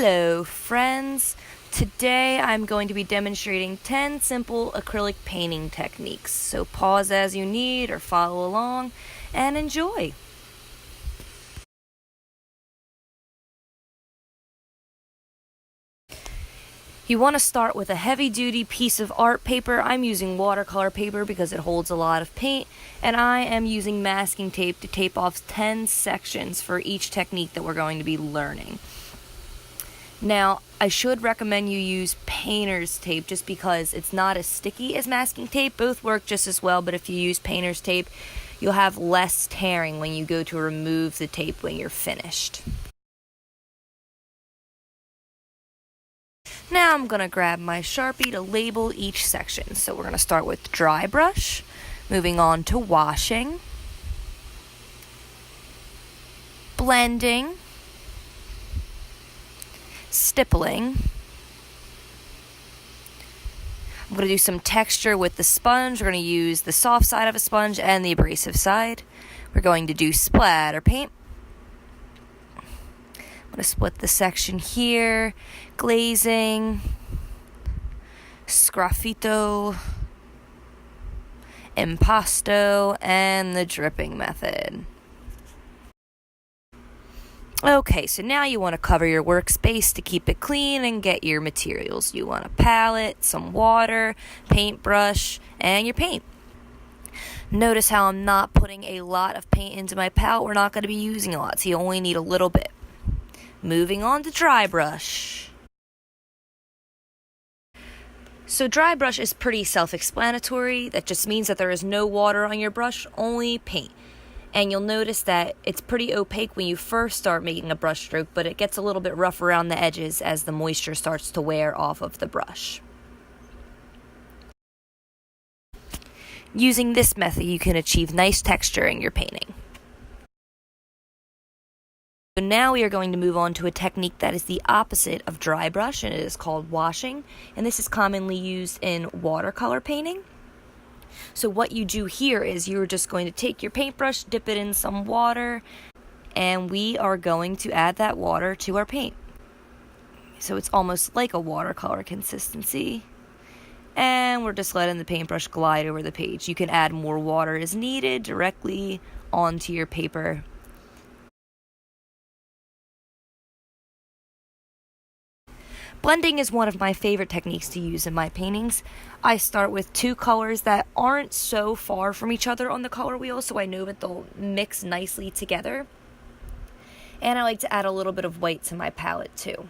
Hello friends! Today I'm going to be demonstrating 10 simple acrylic painting techniques, so pause as you need or follow along and enjoy! You want to start with a heavy-duty piece of art paper. I'm using watercolor paper because it holds a lot of paint, and I am using masking tape to tape off 10 sections for each technique that we're going to be learning. Now, I should recommend you use painter's tape just because it's not as sticky as masking tape. Both work just as well, but if you use painter's tape, you'll have less tearing when you go to remove the tape when you're finished. Now I'm going to grab my Sharpie to label each section. So we're going to start with dry brush, moving on to washing, blending, stippling. I'm going to do some texture with the sponge. We're going to use the soft side of a sponge and the abrasive side. We're going to do splatter paint. I'm going to split the section here. Glazing, sgraffito, impasto, and the dripping method. Okay, so now you want to cover your workspace to keep it clean and get your materials. You want a palette, some water, paintbrush, and your paint. Notice how I'm not putting a lot of paint into my palette. We're not going to be using a lot, so you only need a little bit. Moving on to dry brush. So dry brush is pretty self-explanatory. That just means that there is no water on your brush, only paint. And you'll notice that it's pretty opaque when you first start making a brush stroke, but it gets a little bit rough around the edges as the moisture starts to wear off of the brush. Using this method, you can achieve nice texture in your painting. So now we are going to move on to a technique that is the opposite of dry brush, and it is called washing, and this is commonly used in watercolor painting. So what you do here is you're just going to take your paintbrush, dip it in some water, and we are going to add that water to our paint. So it's almost like a watercolor consistency. And we're just letting the paintbrush glide over the page. You can add more water as needed directly onto your paper. Blending is one of my favorite techniques to use in my paintings. I start with two colors that aren't so far from each other on the color wheel, so I know that they'll mix nicely together. And I like to add a little bit of white to my palette too.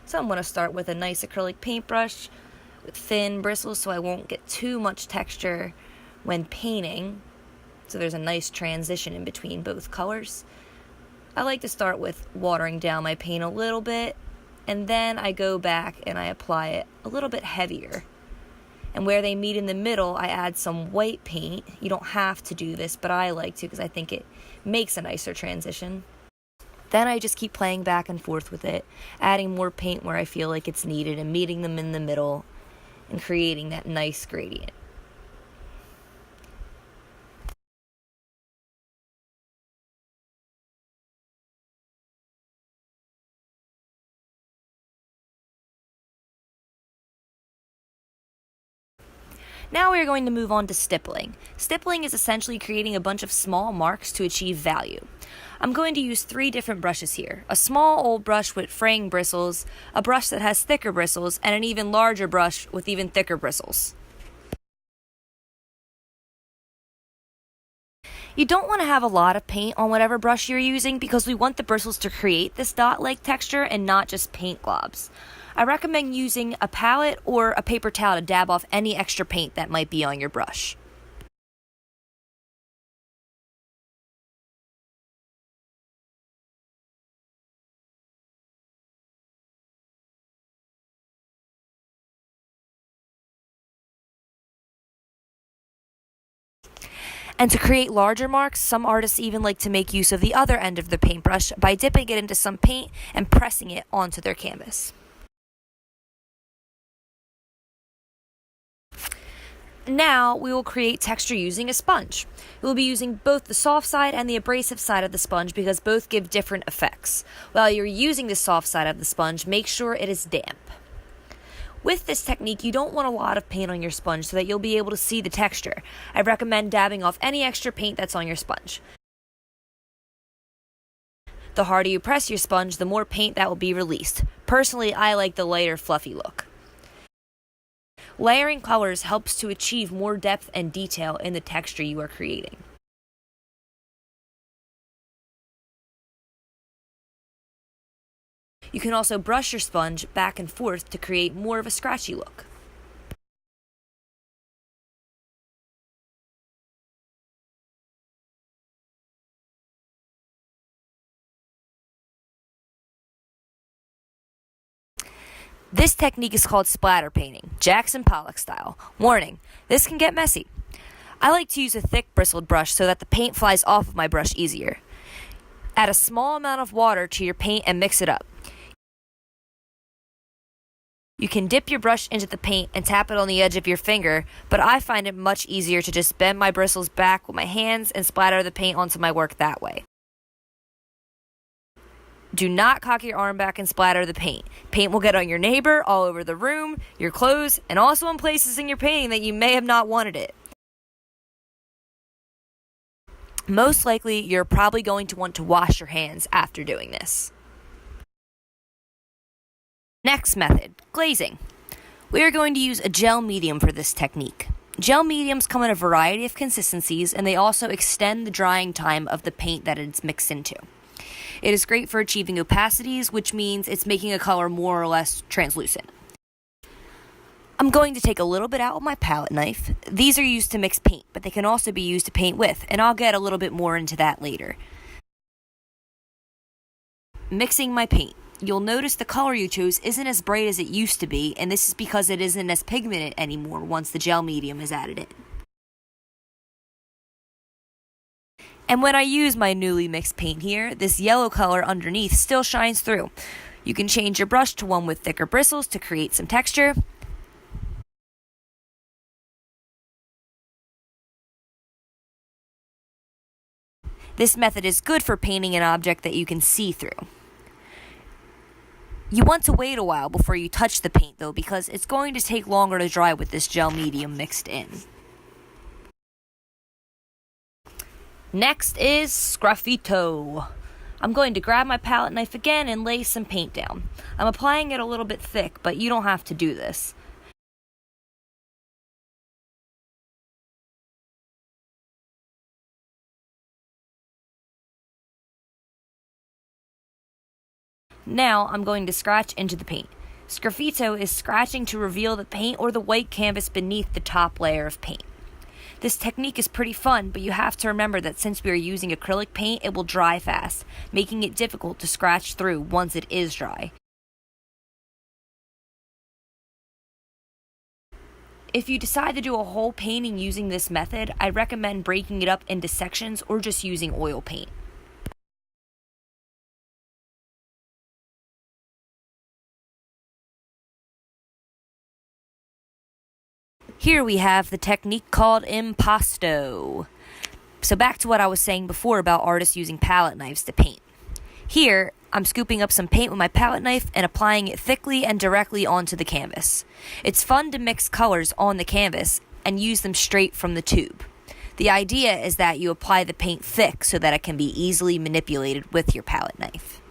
So I'm going to start with a nice acrylic paintbrush with thin bristles so I won't get too much texture when painting. So there's a nice transition in between both colors. I like to start with watering down my paint a little bit, and then I go back and I apply it a little bit heavier. And where they meet in the middle, I add some white paint. You don't have to do this, but I like to because I think it makes a nicer transition. Then I just keep playing back and forth with it, adding more paint where I feel like it's needed and meeting them in the middle and creating that nice gradient. Now we are going to move on to stippling. Stippling is essentially creating a bunch of small marks to achieve value. I'm going to use 3 different brushes here. A small old brush with fraying bristles, a brush that has thicker bristles, and an even larger brush with even thicker bristles. You don't want to have a lot of paint on whatever brush you're using because we want the bristles to create this dot-like texture and not just paint globs. I recommend using a palette or a paper towel to dab off any extra paint that might be on your brush. And to create larger marks, some artists even like to make use of the other end of the paintbrush by dipping it into some paint and pressing it onto their canvas. Now we will create texture using a sponge. We will be using both the soft side and the abrasive side of the sponge because both give different effects. While you're using the soft side of the sponge, make sure it is damp. With this technique, you don't want a lot of paint on your sponge so that you'll be able to see the texture. I recommend dabbing off any extra paint that's on your sponge. The harder you press your sponge, the more paint that will be released. Personally, I like the lighter, fluffy look. Layering colors helps to achieve more depth and detail in the texture you are creating. You can also brush your sponge back and forth to create more of a scratchy look. This technique is called splatter painting, Jackson Pollock style. Warning, this can get messy. I like to use a thick bristled brush so that the paint flies off of my brush easier. Add a small amount of water to your paint and mix it up. You can dip your brush into the paint and tap it on the edge of your finger, but I find it much easier to just bend my bristles back with my hands and splatter the paint onto my work that way. Do not cock your arm back and splatter the paint. Paint will get on your neighbor, all over the room, your clothes, and also in places in your painting that you may have not wanted it. Most likely, you're probably going to want to wash your hands after doing this. Next method, glazing. We are going to use a gel medium for this technique. Gel mediums come in a variety of consistencies, and they also extend the drying time of the paint that it's mixed into. It is great for achieving opacities, which means it's making a color more or less translucent. I'm going to take a little bit out with my palette knife. These are used to mix paint, but they can also be used to paint with, and I'll get a little bit more into that later. Mixing my paint. You'll notice the color you chose isn't as bright as it used to be, and this is because it isn't as pigmented anymore once the gel medium is added in. And when I use my newly mixed paint here, this yellow color underneath still shines through. You can change your brush to one with thicker bristles to create some texture. This method is good for painting an object that you can see through. You want to wait a while before you touch the paint though, because it's going to take longer to dry with this gel medium mixed in. Next is Sgraffito. I'm going to grab my palette knife again and lay some paint down. I'm applying it a little bit thick, but you don't have to do this. Now I'm going to scratch into the paint. Sgraffito is scratching to reveal the paint or the white canvas beneath the top layer of paint. This technique is pretty fun, but you have to remember that since we are using acrylic paint, it will dry fast, making it difficult to scratch through once it is dry. If you decide to do a whole painting using this method, I recommend breaking it up into sections or just using oil paint. Here we have the technique called Impasto. So back to what I was saying before about artists using palette knives to paint. Here, I'm scooping up some paint with my palette knife and applying it thickly and directly onto the canvas. It's fun to mix colors on the canvas and use them straight from the tube. The idea is that you apply the paint thick so that it can be easily manipulated with your palette knife.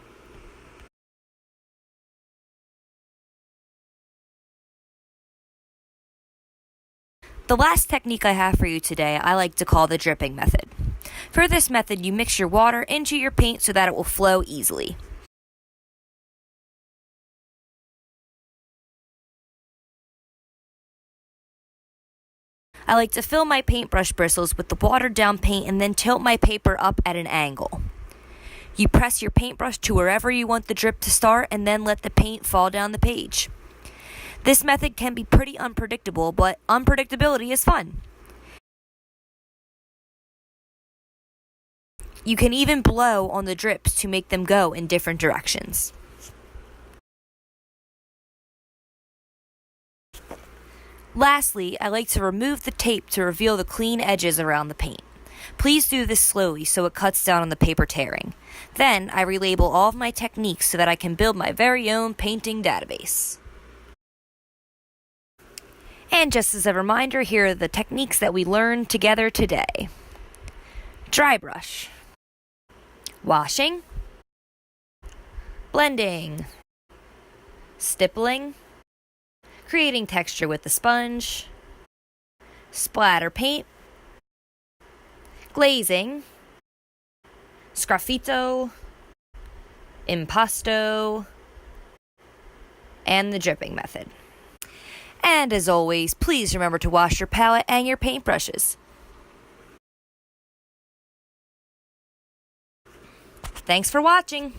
The last technique I have for you today I like to call the dripping method. For this method, you mix your water into your paint so that it will flow easily. I like to fill my paintbrush bristles with the watered down paint and then tilt my paper up at an angle. You press your paintbrush to wherever you want the drip to start and then let the paint fall down the page. This method can be pretty unpredictable, but unpredictability is fun. You can even blow on the drips to make them go in different directions. Lastly, I like to remove the tape to reveal the clean edges around the paint. Please do this slowly so it cuts down on the paper tearing. Then I relabel all of my techniques so that I can build my very own painting database. And just as a reminder, here are the techniques that we learned together today. Drybrush, washing, blending, stippling, creating texture with the sponge, splatter paint, glazing, sgraffito, impasto, and the dripping method. And as always, please remember to wash your palette and your paintbrushes. Thanks for watching.